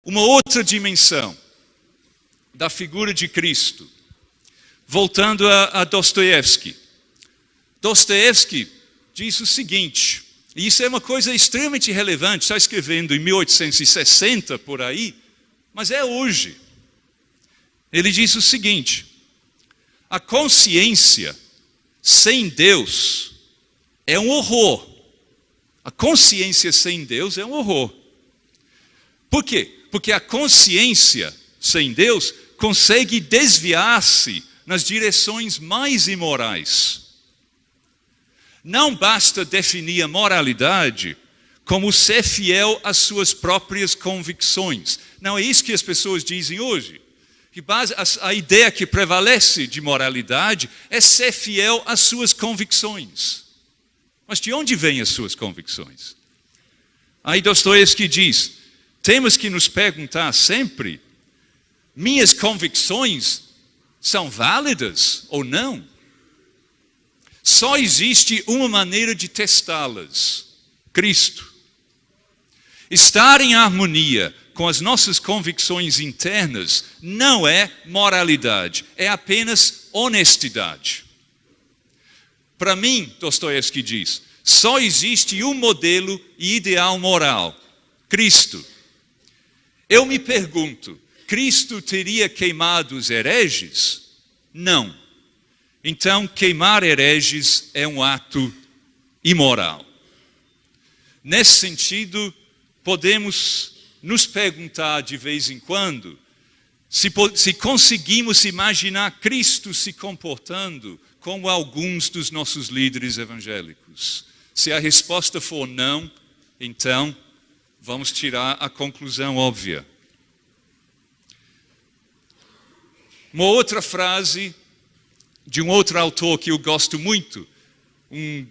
Uma outra dimensão da figura de Cristo, voltando a Dostoiévski. Dostoiévski diz o seguinte, e isso é uma coisa extremamente relevante, está escrevendo em 1860 por aí, mas é hoje. Ele diz o seguinte: a consciência sem Deus é um horror. A consciência sem Deus é um horror. Por quê? Porque a consciência sem Deus consegue desviar-se nas direções mais imorais. Não basta definir a moralidade como ser fiel às suas próprias convicções. Não é isso que as pessoas dizem hoje. A ideia que prevalece de moralidade é ser fiel às suas convicções. Mas de onde vêm as suas convicções? Aí Dostoiévski diz, temos que nos perguntar sempre, minhas convicções são válidas ou não? Só existe uma maneira de testá-las, Cristo. Estar em harmonia com as nossas convicções internas não é moralidade, é apenas honestidade. Para mim, Dostoiévski diz, só existe um modelo e ideal moral, Cristo. Eu me pergunto, Cristo teria queimado os hereges? Não. Então, queimar hereges é um ato imoral. Nesse sentido, podemos nos perguntar de vez em quando se conseguimos imaginar Cristo se comportando como alguns dos nossos líderes evangélicos. Se a resposta for não, então vamos tirar a conclusão óbvia. Uma outra frase de um outro autor que eu gosto muito, um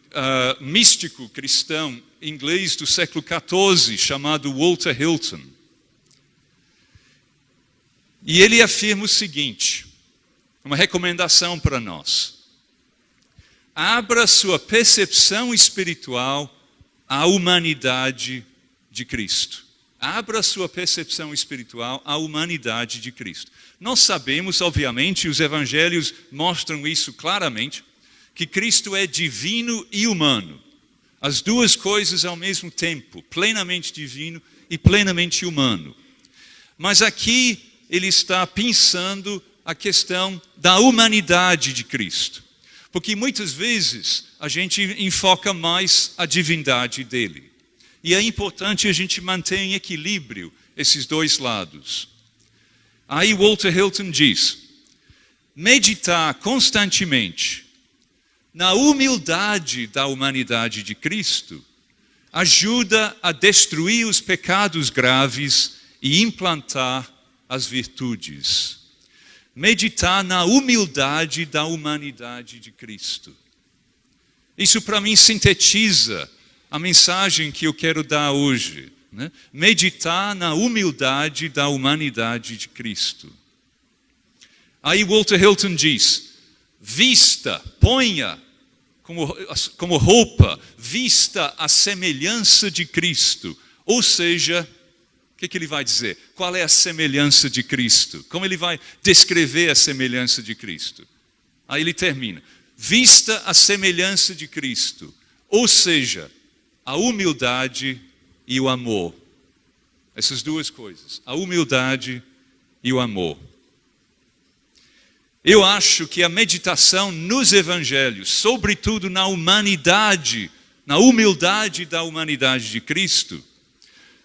místico cristão inglês do século XIV, chamado Walter Hilton. E ele afirma o seguinte, uma recomendação para nós. Abra sua percepção espiritual à humanidade de Cristo. Abra sua percepção espiritual à humanidade de Cristo. Nós sabemos, obviamente, os evangelhos mostram isso claramente, que Cristo é divino e humano. As duas coisas ao mesmo tempo, plenamente divino e plenamente humano. Mas aqui ele está pensando a questão da humanidade de Cristo. Porque muitas vezes a gente enfoca mais a divindade dele. E é importante a gente manter em equilíbrio esses dois lados. Aí Walter Hilton diz, meditar constantemente na humildade da humanidade de Cristo ajuda a destruir os pecados graves e implantar as virtudes. Meditar na humildade da humanidade de Cristo. Isso para mim sintetiza a mensagem que eu quero dar hoje. Né? Meditar na humildade da humanidade de Cristo. Aí Walter Hilton diz, vista, ponha como roupa, vista a semelhança de Cristo. Ou seja, o que ele vai dizer? Qual é a semelhança de Cristo? Como ele vai descrever a semelhança de Cristo? Aí ele termina. Vista a semelhança de Cristo. Ou seja, a humildade e o amor. Essas duas coisas. A humildade e o amor. Eu acho que a meditação nos evangelhos, sobretudo na humanidade, na humildade da humanidade de Cristo,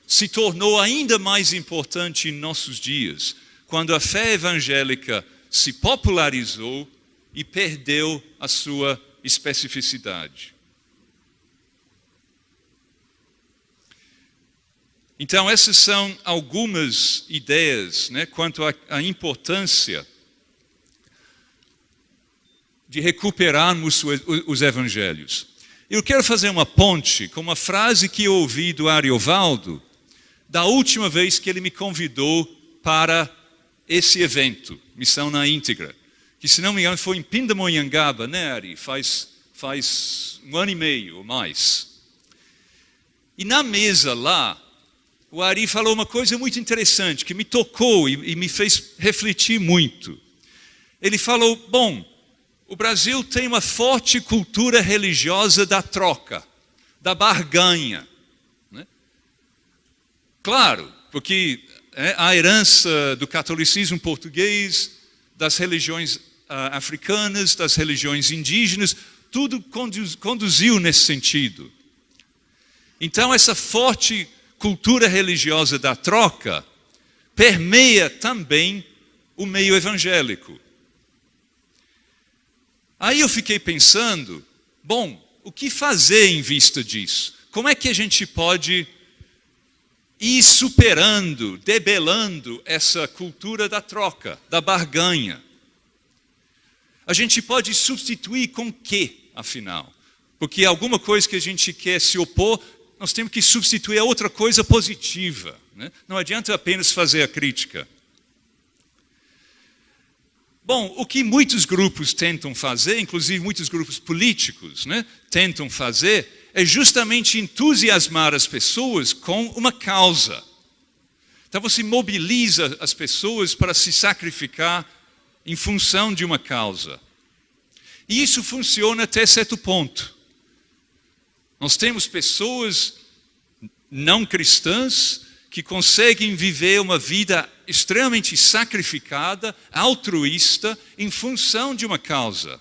se tornou ainda mais importante em nossos dias, quando a fé evangélica se popularizou e perdeu a sua especificidade. Então, essas são algumas ideias, né, quanto à importância de recuperarmos os evangelhos. Eu quero fazer uma ponte com uma frase que eu ouvi do Ariovaldo, da última vez que ele me convidou para esse evento, Missão na Íntegra, que se não me engano foi em Pindamonhangaba, né, Ari? Faz 1 ano e meio ou mais. E na mesa lá, o Ari falou uma coisa muito interessante, que me tocou e me fez refletir muito. Ele falou, bom, o Brasil tem uma forte cultura religiosa da troca, da barganha. Né? Claro, porque a herança do catolicismo português, das religiões africanas, das religiões indígenas, tudo conduziu nesse sentido. Então, essa forte cultura religiosa da troca permeia também o meio evangélico. Aí eu fiquei pensando, bom, o que fazer em vista disso? Como é que a gente pode ir superando, debelando essa cultura da troca, da barganha? A gente pode substituir com o quê, afinal? Porque alguma coisa que a gente quer se opor, nós temos que substituir a outra coisa positiva. Né? Não adianta apenas fazer a crítica. Bom, o que muitos grupos tentam fazer, inclusive muitos grupos políticos, né, tentam fazer, é justamente entusiasmar as pessoas com uma causa. Então você mobiliza as pessoas para se sacrificar em função de uma causa. E isso funciona até certo ponto. Nós temos pessoas não cristãs que conseguem viver uma vida extremamente sacrificada, altruísta, em função de uma causa.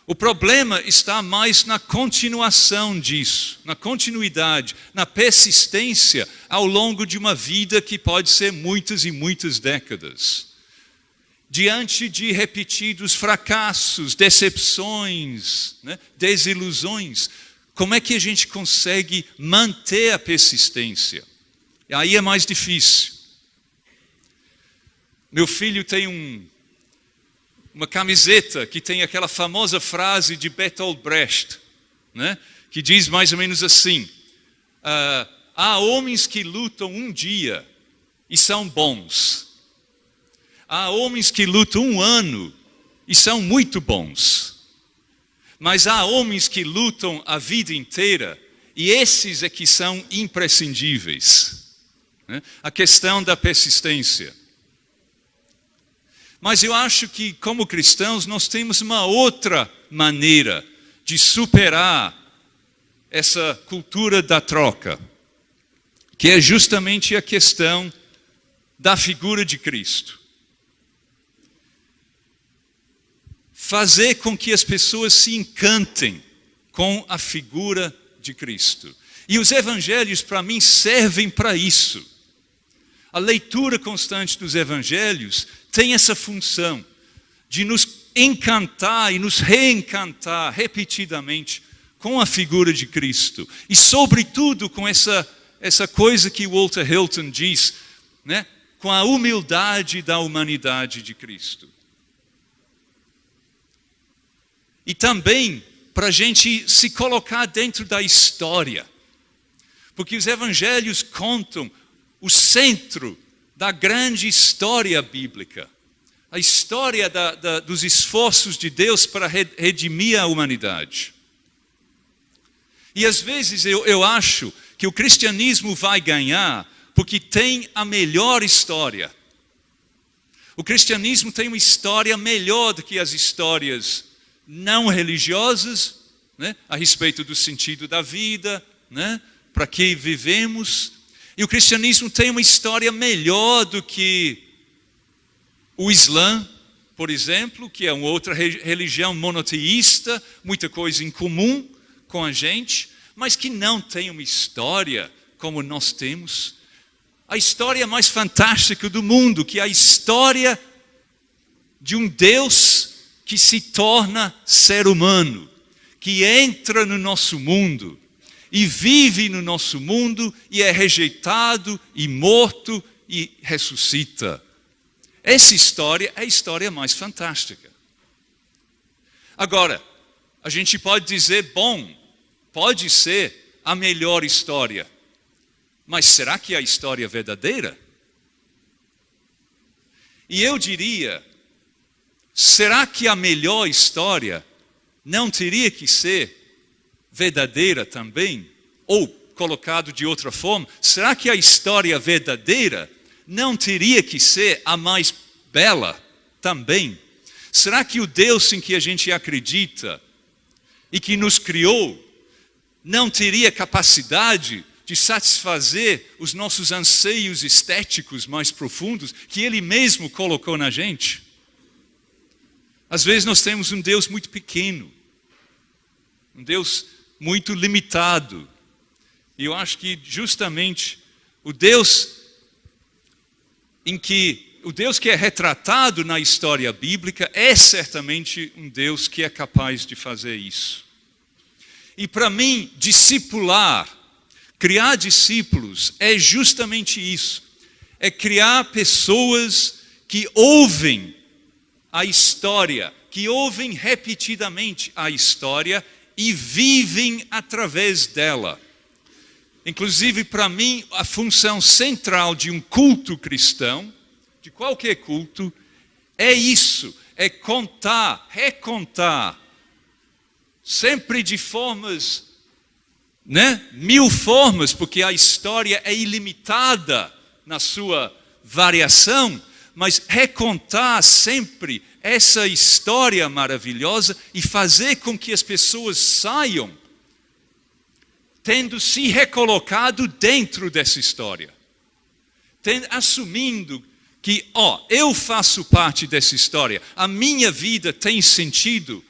O problema está mais na continuação disso, na continuidade, na persistência ao longo de uma vida que pode ser muitas e muitas décadas. Diante de repetidos fracassos, decepções, né, desilusões, como é que a gente consegue manter a persistência? Aí é mais difícil. Meu filho tem uma camiseta que tem aquela famosa frase de Bertolt Brecht, né, que diz mais ou menos assim, há homens que lutam um dia e são bons. Há homens que lutam um ano e são muito bons. Mas há homens que lutam a vida inteira e esses é que são imprescindíveis. Né? A questão da persistência. Mas eu acho que, como cristãos, nós temos uma outra maneira de superar essa cultura da troca, que é justamente a questão da figura de Cristo. Fazer com que as pessoas se encantem com a figura de Cristo. E os evangelhos, para mim, servem para isso. A leitura constante dos evangelhos tem essa função de nos encantar e nos reencantar repetidamente com a figura de Cristo. E, sobretudo, com essa coisa que Walter Hilton diz, né? Com a humildade da humanidade de Cristo. E também para a gente se colocar dentro da história. Porque os evangelhos contam o centro da grande história bíblica. A história dos esforços de Deus para redimir a humanidade. E às vezes eu acho que o cristianismo vai ganhar porque tem a melhor história. O cristianismo tem uma história melhor do que as histórias não religiosas, né, a respeito do sentido da vida, né, para que vivemos. E o cristianismo tem uma história melhor do que o Islã, por exemplo, que é uma outra religião monoteísta, muita coisa em comum com a gente, mas que não tem uma história como nós temos. A história mais fantástica do mundo, que é a história de um Deus que se torna ser humano, que entra no nosso mundo e vive no nosso mundo e é rejeitado e morto e ressuscita. Essa história é a história mais fantástica. Agora, a gente pode dizer, bom, pode ser a melhor história, mas será que é a história verdadeira? E eu diria, será que a melhor história não teria que ser verdadeira também? Ou colocado de outra forma, será que a história verdadeira não teria que ser a mais bela também? Será que o Deus em que a gente acredita e que nos criou não teria capacidade de satisfazer os nossos anseios estéticos mais profundos que Ele mesmo colocou na gente? Às vezes nós temos um Deus muito pequeno, um Deus muito limitado. E eu acho que justamente o Deus que é retratado na história bíblica é certamente um Deus que é capaz de fazer isso. E para mim, discipular, criar discípulos é justamente isso. É criar pessoas que ouvem a história, que ouvem repetidamente a história e vivem através dela. Inclusive, para mim, a função central de um culto cristão, de qualquer culto, é isso, é contar, recontar, sempre de formas, 1000 formas, porque a história é ilimitada na sua variação, mas recontar sempre essa história maravilhosa e fazer com que as pessoas saiam tendo se recolocado dentro dessa história, assumindo que, eu faço parte dessa história, a minha vida tem sentido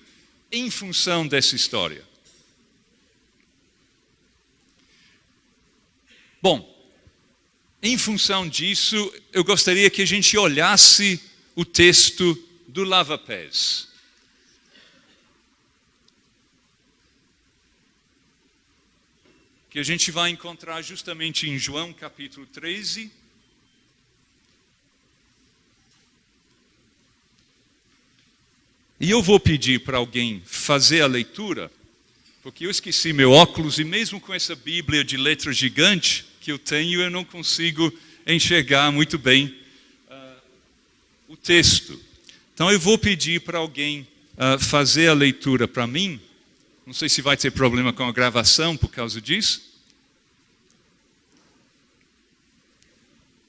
em função dessa história. Bom, em função disso, eu gostaria que a gente olhasse o texto do lava-pés. Que a gente vai encontrar justamente em João capítulo 13. E eu vou pedir para alguém fazer a leitura, porque eu esqueci meu óculos e mesmo com essa Bíblia de letra gigante que eu tenho, eu não consigo enxergar muito bem o texto. Então eu vou pedir para alguém fazer a leitura para mim. Não sei se vai ter problema com a gravação por causa disso.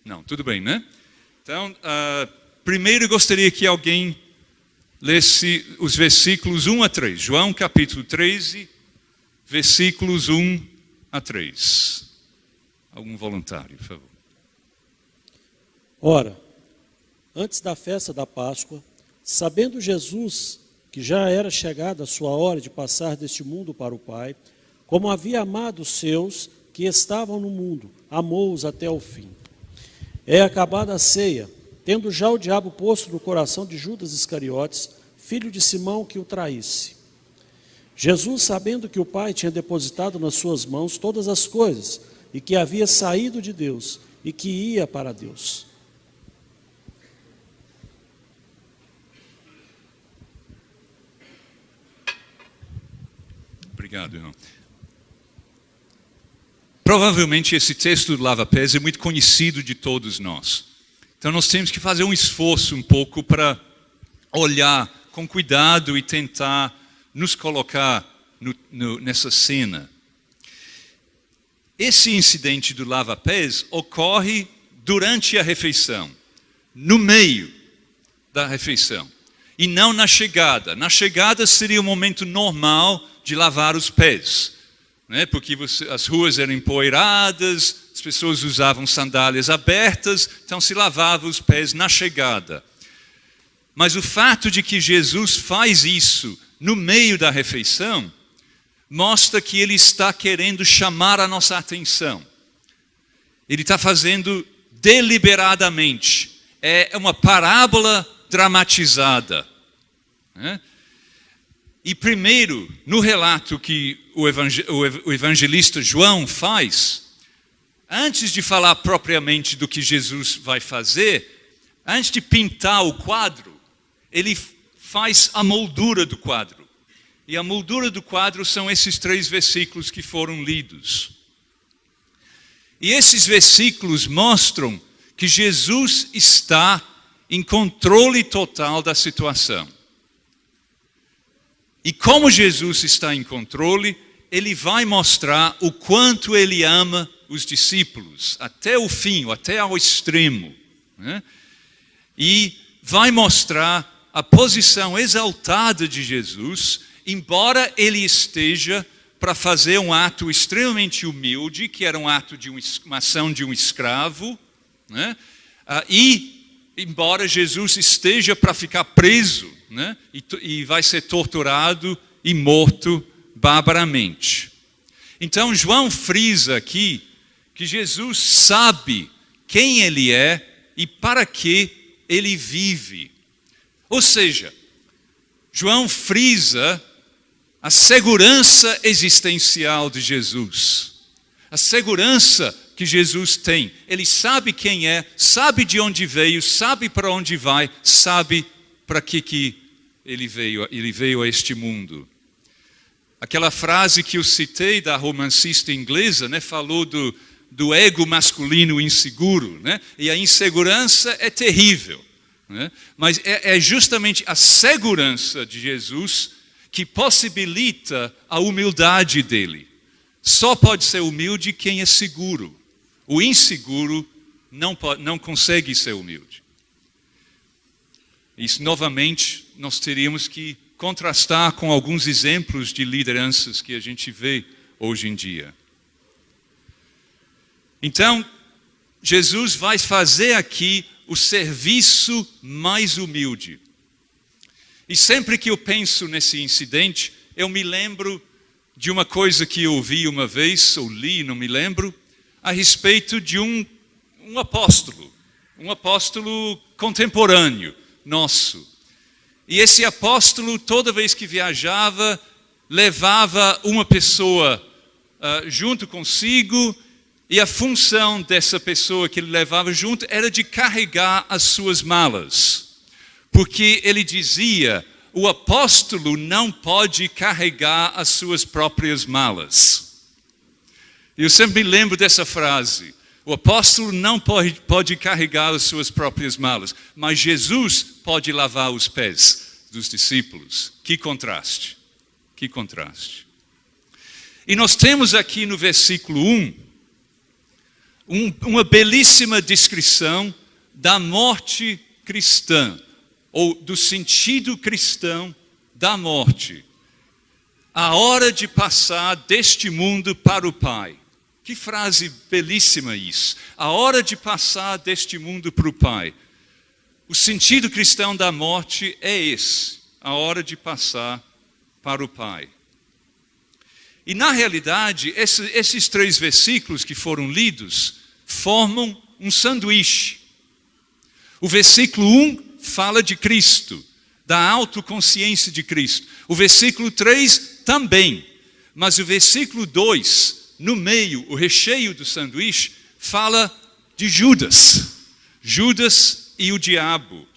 Não, tudo bem, né? Então, primeiro eu gostaria que alguém lesse os versículos 1 a 3. João capítulo 13, versículos 1 a 3. Algum voluntário, por favor. Ora, antes da festa da Páscoa, sabendo Jesus que já era chegada a sua hora de passar deste mundo para o Pai, como havia amado os seus que estavam no mundo, amou-os até o fim. É acabada a ceia, tendo já o diabo posto no coração de Judas Iscariotes, filho de Simão, que o traísse. Jesus, sabendo que o Pai tinha depositado nas suas mãos todas as coisas, e que havia saído de Deus, e que ia para Deus. Obrigado, irmão. Provavelmente esse texto do lava-pés é muito conhecido de todos nós. Então nós temos que fazer um esforço um pouco para olhar com cuidado e tentar nos colocar nessa cena. Esse incidente do lava-pés ocorre durante a refeição, no meio da refeição, e não na chegada. Na chegada seria o momento normal de lavar os pés, né? Porque as ruas eram empoeiradas, as pessoas usavam sandálias abertas, então se lavava os pés na chegada. Mas o fato de que Jesus faz isso no meio da refeição mostra que ele está querendo chamar a nossa atenção. Ele está fazendo deliberadamente. É uma parábola dramatizada, né? E primeiro, no relato que o evangelista João faz, antes de falar propriamente do que Jesus vai fazer, antes de pintar o quadro, ele faz a moldura do quadro. E a moldura do quadro são esses 3 versículos que foram lidos. E esses versículos mostram que Jesus está em controle total da situação. E como Jesus está em controle, ele vai mostrar o quanto ele ama os discípulos, até o fim, até ao extremo, né? E vai mostrar a posição exaltada de Jesus, embora ele esteja para fazer um ato extremamente humilde, que era um ato de uma ação de um escravo, né? E embora Jesus esteja para ficar preso, né? E vai ser torturado e morto barbaramente. Então João frisa aqui que Jesus sabe quem ele é e para que ele vive. Ou seja, João frisa a segurança existencial de Jesus, a segurança que Jesus tem. Ele sabe quem é, sabe de onde veio, sabe para onde vai, sabe para que ele veio a este mundo. Aquela frase que eu citei da romancista inglesa, né, falou do ego masculino inseguro, né? E a insegurança é terrível, né? Mas é justamente a segurança de Jesus que possibilita a humildade dele. Só pode ser humilde quem é seguro. O inseguro não consegue ser humilde. Isso, novamente, nós teríamos que contrastar com alguns exemplos de lideranças que a gente vê hoje em dia. Então, Jesus vai fazer aqui o serviço mais humilde. E sempre que eu penso nesse incidente, eu me lembro de uma coisa que eu ouvi uma vez, ou li, não me lembro, a respeito de um apóstolo contemporâneo nosso. E esse apóstolo, toda vez que viajava, levava uma pessoa junto consigo, e a função dessa pessoa que ele levava junto era de carregar as suas malas. Porque ele dizia, o apóstolo não pode carregar as suas próprias malas. Eu sempre me lembro dessa frase. O apóstolo não pode carregar as suas próprias malas, mas Jesus pode lavar os pés dos discípulos. Que contraste, que contraste. E nós temos aqui no versículo 1, uma belíssima descrição da morte cristã, ou do sentido cristão da morte. A hora de passar deste mundo para o Pai. Que frase belíssima isso. A hora de passar deste mundo para o Pai. O sentido cristão da morte é esse. A hora de passar para o Pai. E na realidade, esses 3 versículos que foram lidos formam um sanduíche. O versículo 1 fala de Cristo, da autoconsciência de Cristo. O versículo 3 também. Mas o versículo 2, no meio, o recheio do sanduíche, fala de Judas. Judas e o diabo.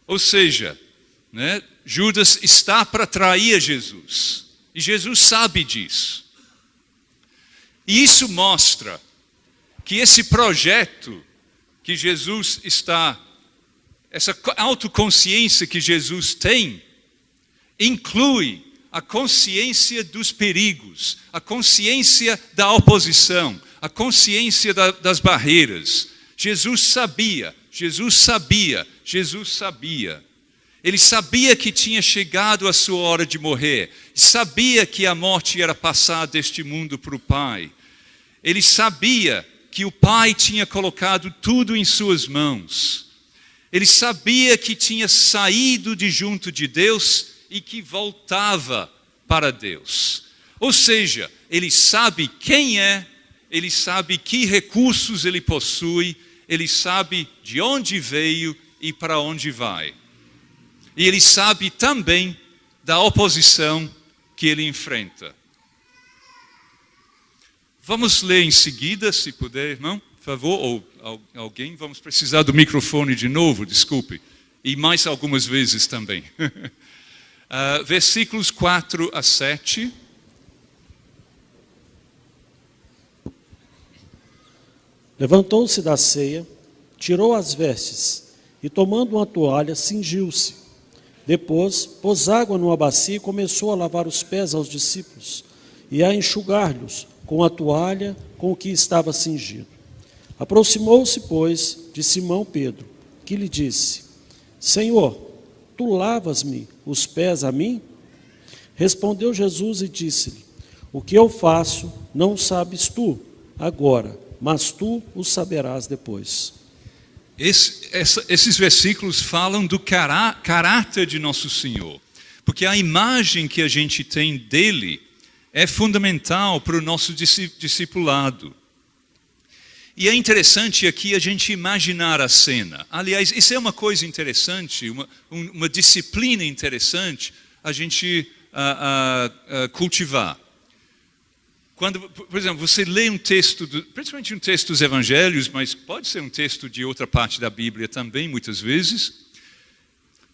Ou seja, né, Judas está para trair Jesus. E Jesus sabe disso. E isso mostra que esse projeto que Jesus está, essa autoconsciência que Jesus tem, inclui a consciência dos perigos, a consciência da oposição, a consciência das barreiras. Jesus sabia. Ele sabia que tinha chegado a sua hora de morrer. Sabia que a morte era passar deste mundo para o Pai. Ele sabia que o Pai tinha colocado tudo em suas mãos. Ele sabia que tinha saído de junto de Deus e que voltava para Deus. Ou seja, ele sabe quem é, ele sabe que recursos ele possui, ele sabe de onde veio e para onde vai. E ele sabe também da oposição que ele enfrenta. Vamos ler em seguida, se puder, irmão, por favor, ou alguém. Vamos precisar do microfone de novo, desculpe. E mais algumas vezes também. Versículos 4 a 7. Levantou-se da ceia, tirou as vestes e, tomando uma toalha, cingiu-se. Depois, pôs água numa bacia e começou a lavar os pés aos discípulos, e a enxugar-lhes com a toalha com que estava cingido. Aproximou-se, pois, de Simão Pedro, que lhe disse: Senhor, tu lavas-me os pés a mim? Respondeu Jesus e disse-lhe: O que eu faço não sabes tu agora, mas tu o saberás depois. Esses versículos falam do caráter de Nosso Senhor, porque a imagem que a gente tem dele é fundamental para o nosso discipulado. E é interessante aqui a gente imaginar a cena. Aliás, isso é uma coisa interessante, uma disciplina interessante a gente cultivar. Quando, por exemplo, você lê um texto, principalmente um texto dos evangelhos, mas pode ser um texto de outra parte da Bíblia também, muitas vezes.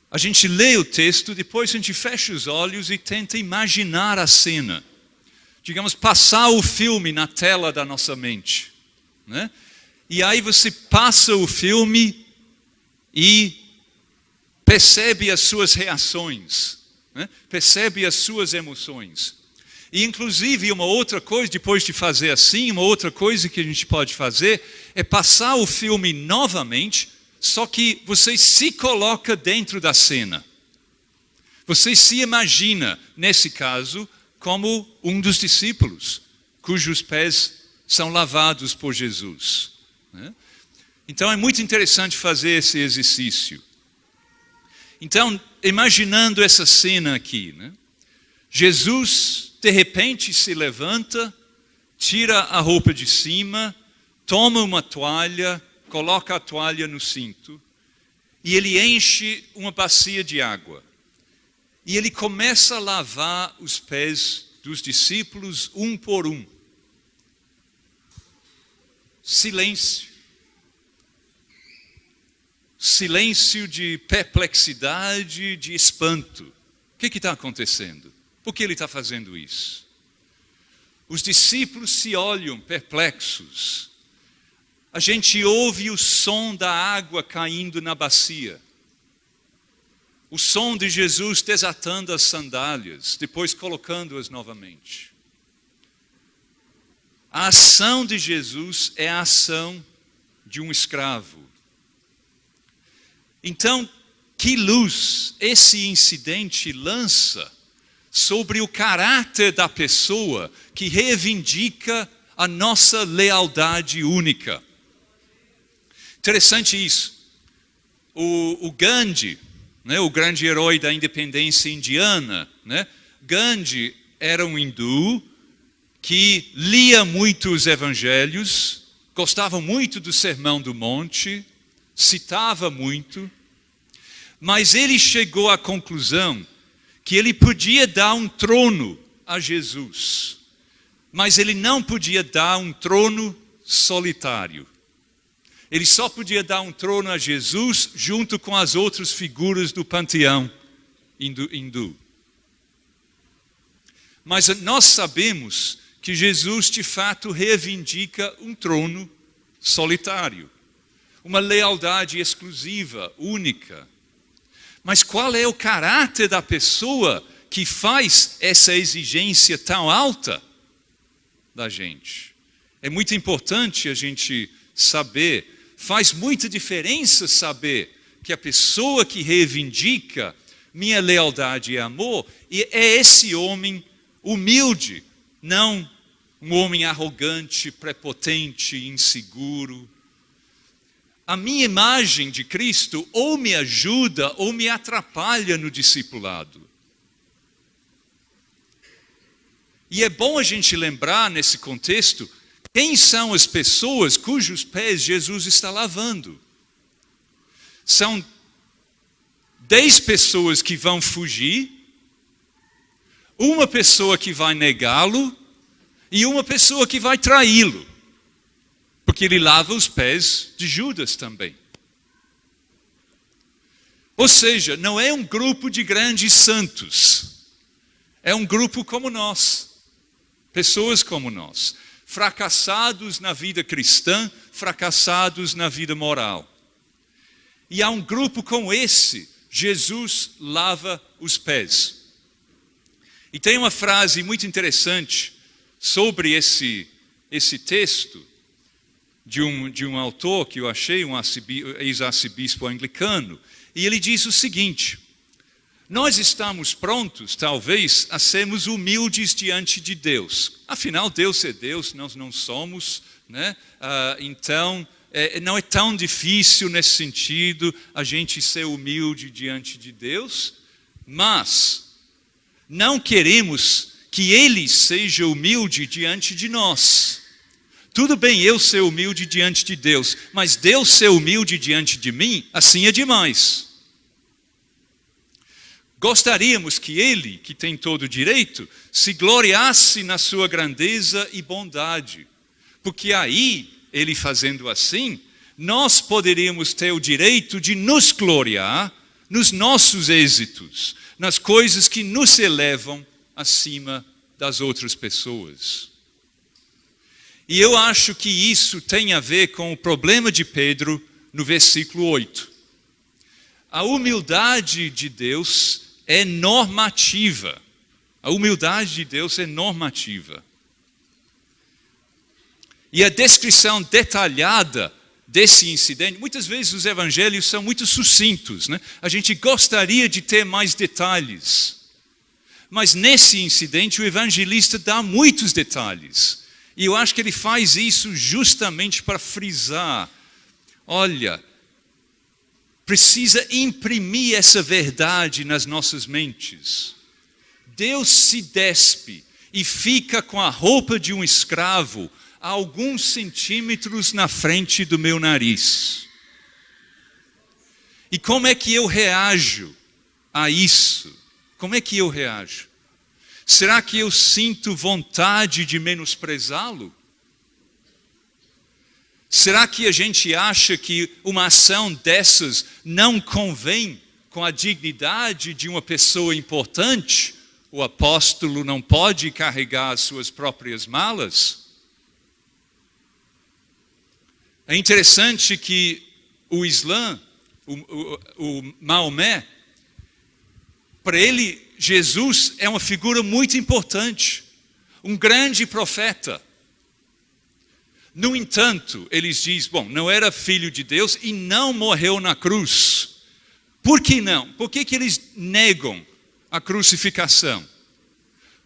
A gente lê o texto, depois a gente fecha os olhos e tenta imaginar a cena. Digamos, passar o filme na tela da nossa mente, né? E aí você passa o filme e percebe as suas reações, né? Percebe as suas emoções. E inclusive uma outra coisa, depois de fazer assim, uma outra coisa que a gente pode fazer é passar o filme novamente, só que você se coloca dentro da cena. Você se imagina, nesse caso, como um dos discípulos, cujos pés são lavados por Jesus, né? Então é muito interessante fazer esse exercício. Então, imaginando essa cena aqui, né? Jesus de repente se levanta, tira a roupa de cima, toma uma toalha, coloca a toalha no cinto e ele enche uma bacia de água. E ele começa a lavar os pés dos discípulos um por um. Silêncio. Silêncio de perplexidade, de espanto. O que está acontecendo? Por que ele está fazendo isso? Os discípulos se olham perplexos. A gente ouve o som da água caindo na bacia. O som de Jesus desatando as sandálias, depois colocando-as novamente. A ação de Jesus é a ação de um escravo. Então, que luz esse incidente lança sobre o caráter da pessoa que reivindica a nossa lealdade única. Interessante isso. O Gandhi, né, o grande herói da independência indiana, né, Gandhi era um hindu que lia muito os evangelhos, gostava muito do Sermão do Monte, citava muito, mas ele chegou à conclusão que ele podia dar um trono a Jesus, mas ele não podia dar um trono solitário. Ele só podia dar um trono a Jesus junto com as outras figuras do panteão hindu. Mas nós sabemos que Jesus de fato reivindica um trono solitário, uma lealdade exclusiva, única. Mas qual é o caráter da pessoa que faz essa exigência tão alta da gente? É muito importante a gente saber, faz muita diferença saber que a pessoa que reivindica minha lealdade e amor é esse homem humilde, não um homem arrogante, prepotente, inseguro. A minha imagem de Cristo ou me ajuda ou me atrapalha no discipulado. E é bom a gente lembrar nesse contexto quem são as pessoas cujos pés Jesus está lavando. São 10 pessoas que vão fugir, uma pessoa que vai negá-lo e uma pessoa que vai traí-lo. Porque ele lava os pés de Judas também. Ou seja, não é um grupo de grandes santos. É um grupo como nós. Pessoas como nós. Fracassados na vida cristã, fracassados na vida moral. E há um grupo como esse, Jesus lava os pés. E tem uma frase muito interessante sobre esse texto de um autor que eu achei, um ex-arcebispo anglicano, e ele diz o seguinte: nós estamos prontos, talvez, a sermos humildes diante de Deus. Afinal, Deus é Deus, nós não somos, né? Então, não é tão difícil nesse sentido a gente ser humilde diante de Deus, mas não queremos que Ele seja humilde diante de nós. Tudo bem eu ser humilde diante de Deus, mas Deus ser humilde diante de mim, assim é demais. Gostaríamos que Ele, que tem todo o direito, se gloriasse na sua grandeza e bondade. Porque aí, Ele fazendo assim, nós poderíamos ter o direito de nos gloriar nos nossos êxitos, nas coisas que nos elevam acima das outras pessoas. E eu acho que isso tem a ver com o problema de Pedro no versículo 8. A humildade de Deus é normativa. A humildade de Deus é normativa. E a descrição detalhada desse incidente, muitas vezes os evangelhos são muito sucintos, né? A gente gostaria de ter mais detalhes. Mas nesse incidente o evangelista dá muitos detalhes. E eu acho que ele faz isso justamente para frisar: olha, precisa imprimir essa verdade nas nossas mentes. Deus se despe e fica com a roupa de um escravo a alguns centímetros na frente do meu nariz. E como é que eu reajo a isso? Como é que eu reajo? Será que eu sinto vontade de menosprezá-lo? Será que a gente acha que uma ação dessas não convém com a dignidade de uma pessoa importante? O apóstolo não pode carregar as suas próprias malas? É interessante que o Islã, o Maomé, para ele, Jesus é uma figura muito importante, um grande profeta. No entanto, eles dizem, não era filho de Deus e não morreu na cruz. Por que não? Por que eles negam a crucificação?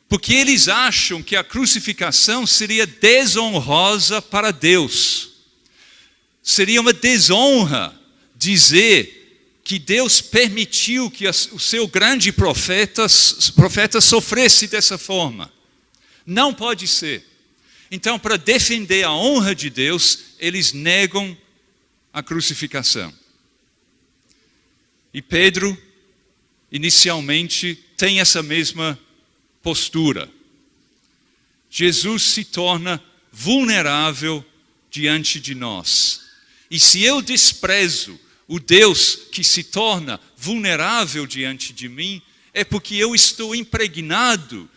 Porque eles acham que a crucificação seria desonrosa para Deus. Seria uma desonra dizer que Deus permitiu que o seu grande profeta sofresse dessa forma. Não pode ser. Então, para defender a honra de Deus, eles negam a crucificação. E Pedro, inicialmente, tem essa mesma postura. Jesus se torna vulnerável diante de nós. E se eu desprezo o Deus que se torna vulnerável diante de mim, é porque eu estou impregnado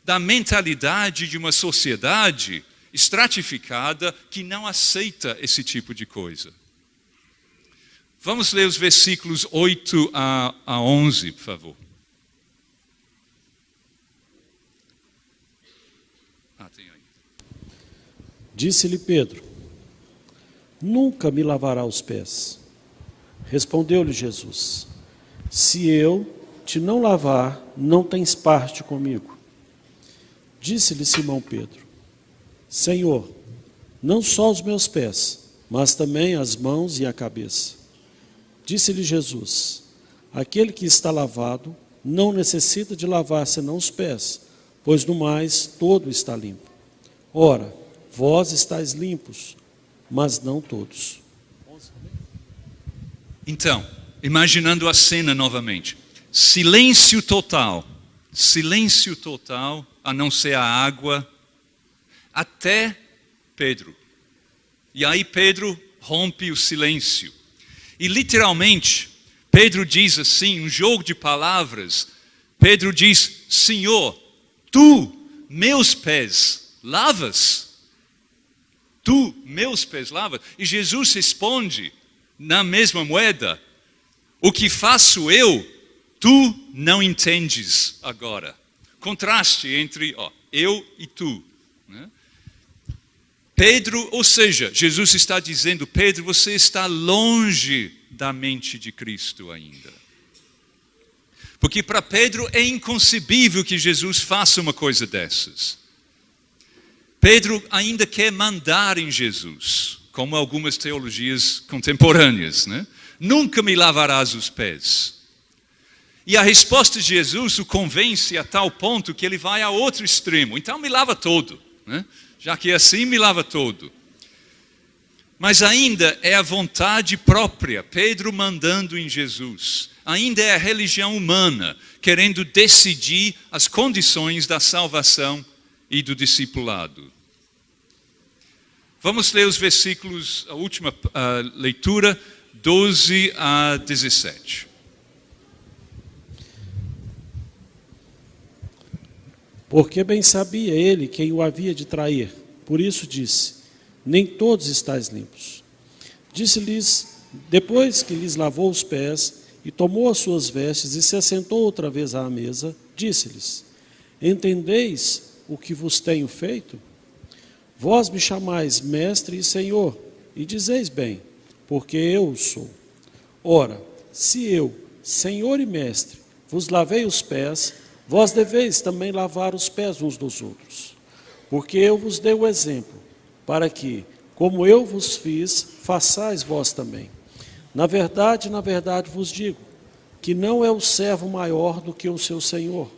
da mentalidade de uma sociedade estratificada que não aceita esse tipo de coisa. Vamos ler os versículos 8 a 11, por favor. Tem aí. Disse-lhe Pedro: nunca me lavará os pés. Respondeu-lhe Jesus: se eu te não lavar, não tens parte comigo. Disse-lhe Simão Pedro: Senhor, não só os meus pés, mas também as mãos e a cabeça. Disse-lhe Jesus: aquele que está lavado não necessita de lavar senão os pés, pois no mais todo está limpo. Ora, vós estáis limpos, mas não todos. Então, imaginando a cena novamente. Silêncio total, a não ser a água, até Pedro. E aí Pedro rompe o silêncio. E literalmente, Pedro diz assim, um jogo de palavras. Pedro diz: Senhor, tu meus pés lavas? Tu meus pés lavas? E Jesus responde na mesma moeda: o que faço eu, tu não entendes agora. Contraste entre eu e tu. Né? Pedro, ou seja, Jesus está dizendo, Pedro, você está longe da mente de Cristo ainda. Porque para Pedro é inconcebível que Jesus faça uma coisa dessas. Pedro ainda quer mandar em Jesus, como algumas teologias contemporâneas, né? Nunca me lavarás os pés. E a resposta de Jesus o convence a tal ponto que ele vai a outro extremo. Então me lava todo, né? Já que é assim, me lava todo. Mas ainda é a vontade própria, Pedro mandando em Jesus. Ainda é a religião humana, querendo decidir as condições da salvação e do discipulado. Vamos ler os versículos, a última leitura, 12 a 17. Porque bem sabia ele quem o havia de trair. Por isso disse, nem todos estáis limpos. Disse-lhes, depois que lhes lavou os pés, e tomou as suas vestes, e se assentou outra vez à mesa, disse-lhes, entendeis o que vos tenho feito? Vós me chamais mestre e senhor, e dizeis bem, porque eu o sou. Ora, se eu, senhor e mestre, vos lavei os pés, vós deveis também lavar os pés uns dos outros. Porque eu vos dei o exemplo, para que, como eu vos fiz, façais vós também. Na verdade vos digo, que não é o servo maior do que o seu senhor,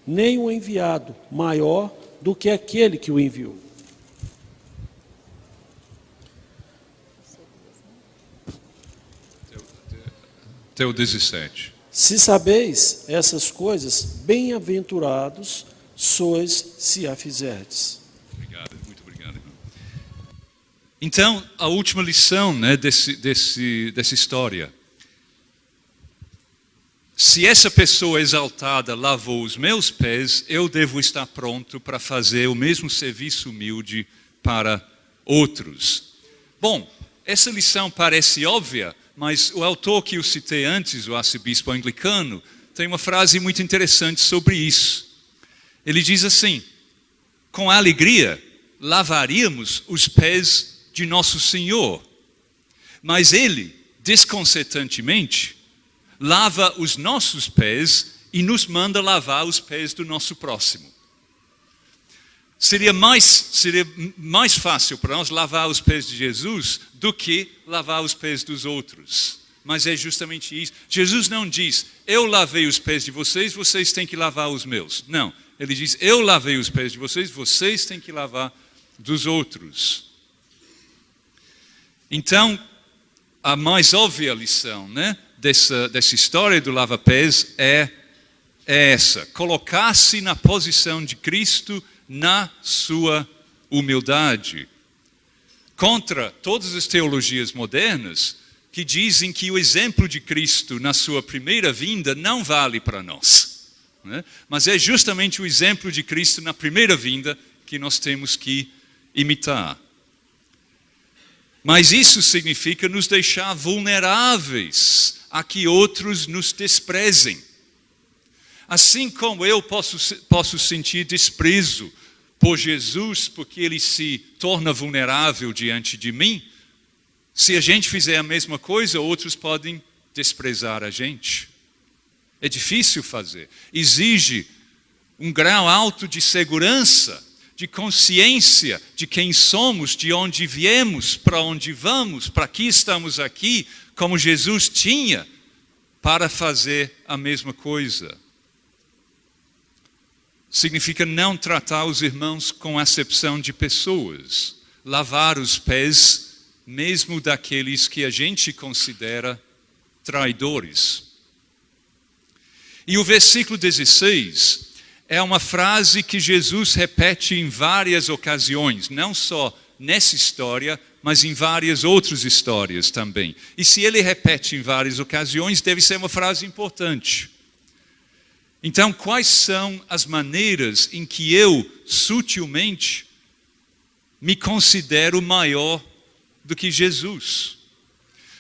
nem o enviado maior do que aquele que o enviou. Até o 17. Se sabeis essas coisas, bem-aventurados sois se a fizerdes. Obrigado, muito obrigado, irmão. Então, a última lição, né, dessa história. Se essa pessoa exaltada lavou os meus pés, eu devo estar pronto para fazer o mesmo serviço humilde para outros. Bom, essa lição parece óbvia, mas o autor que eu citei antes, o arcebispo anglicano, tem uma frase muito interessante sobre isso. Ele diz assim, com alegria lavaríamos os pés de nosso Senhor, mas Ele, desconcertantemente, lava os nossos pés e nos manda lavar os pés do nosso próximo. Seria mais fácil para nós lavar os pés de Jesus do que lavar os pés dos outros. Mas é justamente isso. Jesus não diz, eu lavei os pés de vocês, vocês têm que lavar os meus. Não, ele diz, eu lavei os pés de vocês, vocês têm que lavar dos outros. Então, a mais óbvia lição, né, dessa história do lava-pés é essa. Colocar-se na posição de Cristo na sua humildade. Contra todas as teologias modernas que dizem que o exemplo de Cristo na sua primeira vinda não vale para nós, né? Mas é justamente o exemplo de Cristo na primeira vinda que nós temos que imitar. Mas isso significa nos deixar vulneráveis a que outros nos desprezem. Assim como eu posso sentir desprezo por Jesus, porque Ele se torna vulnerável diante de mim, se a gente fizer a mesma coisa, outros podem desprezar a gente. É difícil fazer. Exige um grau alto de segurança, de consciência de quem somos, de onde viemos, para onde vamos, para que estamos aqui, como Jesus tinha, para fazer a mesma coisa. Significa não tratar os irmãos com acepção de pessoas, lavar os pés, mesmo daqueles que a gente considera traidores. E o versículo 16 é uma frase que Jesus repete em várias ocasiões, não só nessa história, mas em várias outras histórias também. E se ele repete em várias ocasiões, deve ser uma frase importante. Então, quais são as maneiras em que eu, sutilmente, me considero maior do que Jesus?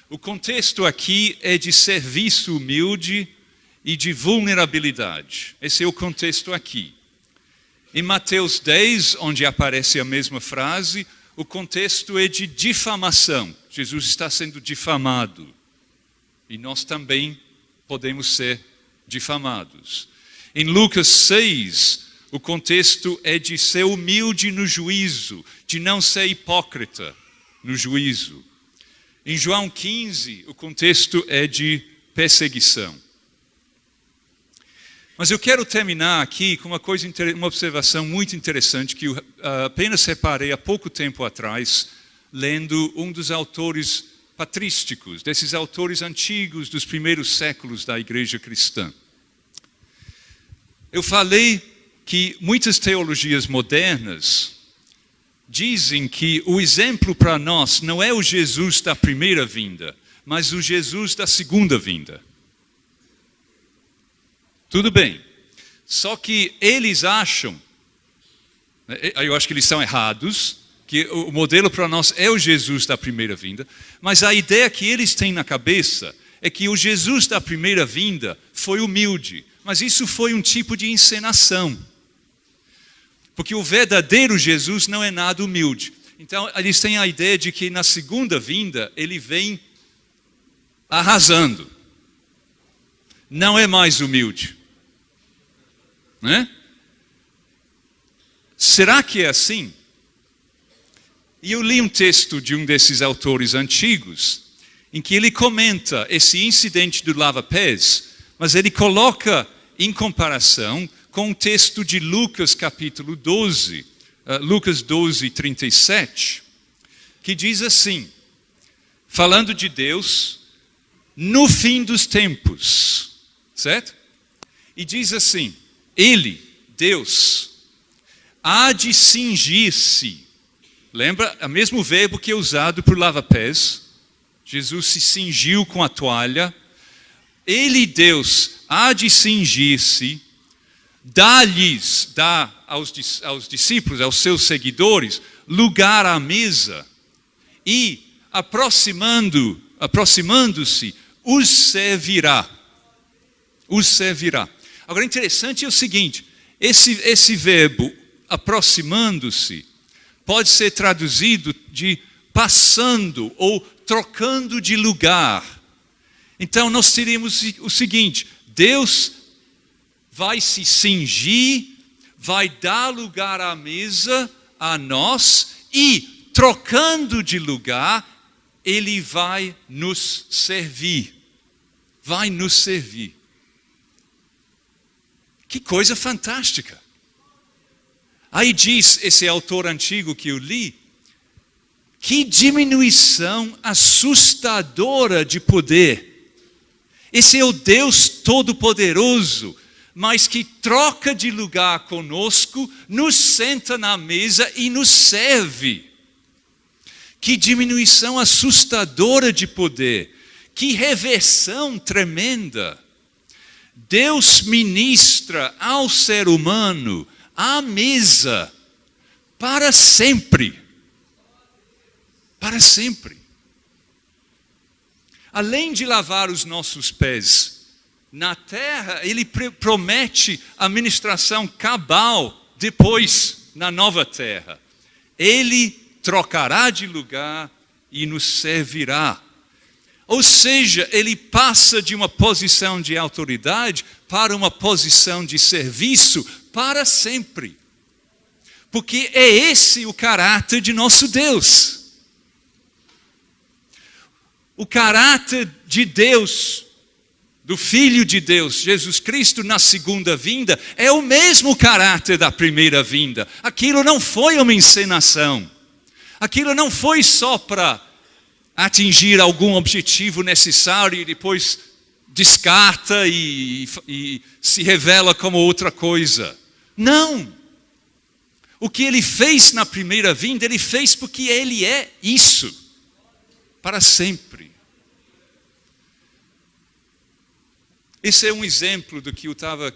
O contexto aqui é de serviço humilde e de vulnerabilidade. Esse é o contexto aqui. Em Mateus 10, onde aparece a mesma frase, o contexto é de difamação. Jesus está sendo difamado. E nós também podemos ser difamados. Em Lucas 6, o contexto é de ser humilde no juízo, de não ser hipócrita no juízo. Em João 15, o contexto é de perseguição. Mas eu quero terminar aqui com uma observação muito interessante que eu apenas reparei há pouco tempo atrás, lendo um dos autores patrísticos, desses autores antigos dos primeiros séculos da igreja cristã. Eu falei que muitas teologias modernas dizem que o exemplo para nós não é o Jesus da primeira vinda, mas o Jesus da segunda vinda. Tudo bem, só que eles acham, eu acho que eles estão errados, que o modelo para nós é o Jesus da primeira vinda, mas a ideia que eles têm na cabeça é que o Jesus da primeira vinda foi humilde, mas isso foi um tipo de encenação. Porque o verdadeiro Jesus não é nada humilde. Então, eles têm a ideia de que na segunda vinda, ele vem arrasando. Não é mais humilde. Né? Será que é assim? E eu li um texto de um desses autores antigos, em que ele comenta esse incidente do lava-pés, mas ele coloca em comparação com o texto de Lucas capítulo 12, Lucas 12, 37, que diz assim, falando de Deus no fim dos tempos, certo? E diz assim, Ele, Deus, há de cingir-se, lembra? É o mesmo verbo que é usado por lava-pés, Jesus se cingiu com a toalha, Ele, Deus, há de cingir-se, dá aos discípulos, aos seus seguidores, lugar à mesa e, aproximando-se, os servirá. Os servirá. Agora, interessante é o seguinte, esse verbo, aproximando-se, pode ser traduzido de passando ou trocando de lugar. Então, nós teríamos o seguinte, Deus vai se cingir, vai dar lugar à mesa a nós e, trocando de lugar, Ele vai nos servir. Vai nos servir. Que coisa fantástica. Aí diz esse autor antigo que eu li, que diminuição assustadora de poder. Esse é o Deus Todo-Poderoso, mas que troca de lugar conosco, nos senta na mesa e nos serve. Que diminuição assustadora de poder, que reversão tremenda. Deus ministra ao ser humano a mesa para sempre. Para sempre. Além de lavar os nossos pés na terra, Ele promete a ministração cabal depois, na nova terra. Ele trocará de lugar e nos servirá. Ou seja, Ele passa de uma posição de autoridade para uma posição de serviço para sempre. Porque é esse o caráter de nosso Deus. O caráter de Deus, do Filho de Deus, Jesus Cristo, na segunda vinda, é o mesmo caráter da primeira vinda. Aquilo não foi uma encenação. Aquilo não foi só para atingir algum objetivo necessário e depois descarta e se revela como outra coisa. Não. O que Ele fez na primeira vinda, Ele fez porque Ele é isso. Para sempre. Esse é um exemplo do que eu estava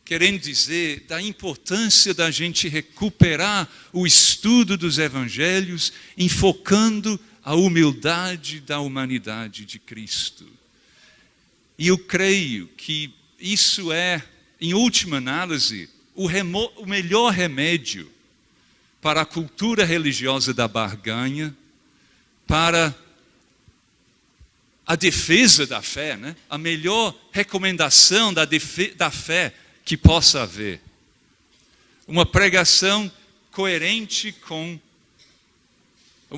querendo dizer, da importância da gente recuperar o estudo dos evangelhos, enfocando a humildade da humanidade de Cristo. E eu creio que isso é, em última análise, o melhor remédio para a cultura religiosa da barganha, para a defesa da fé, né? A melhor recomendação da fé que possa haver. Uma pregação coerente com,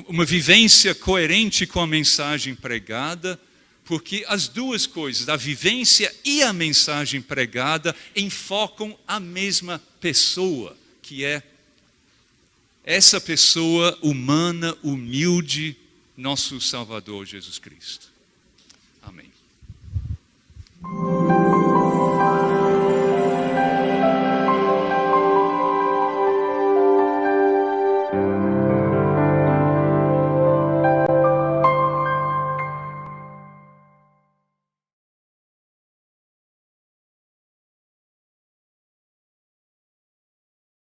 uma vivência coerente com a mensagem pregada, porque as duas coisas, a vivência e a mensagem pregada, enfocam a mesma pessoa, que é essa pessoa humana, humilde, nosso Salvador Jesus Cristo. Amém.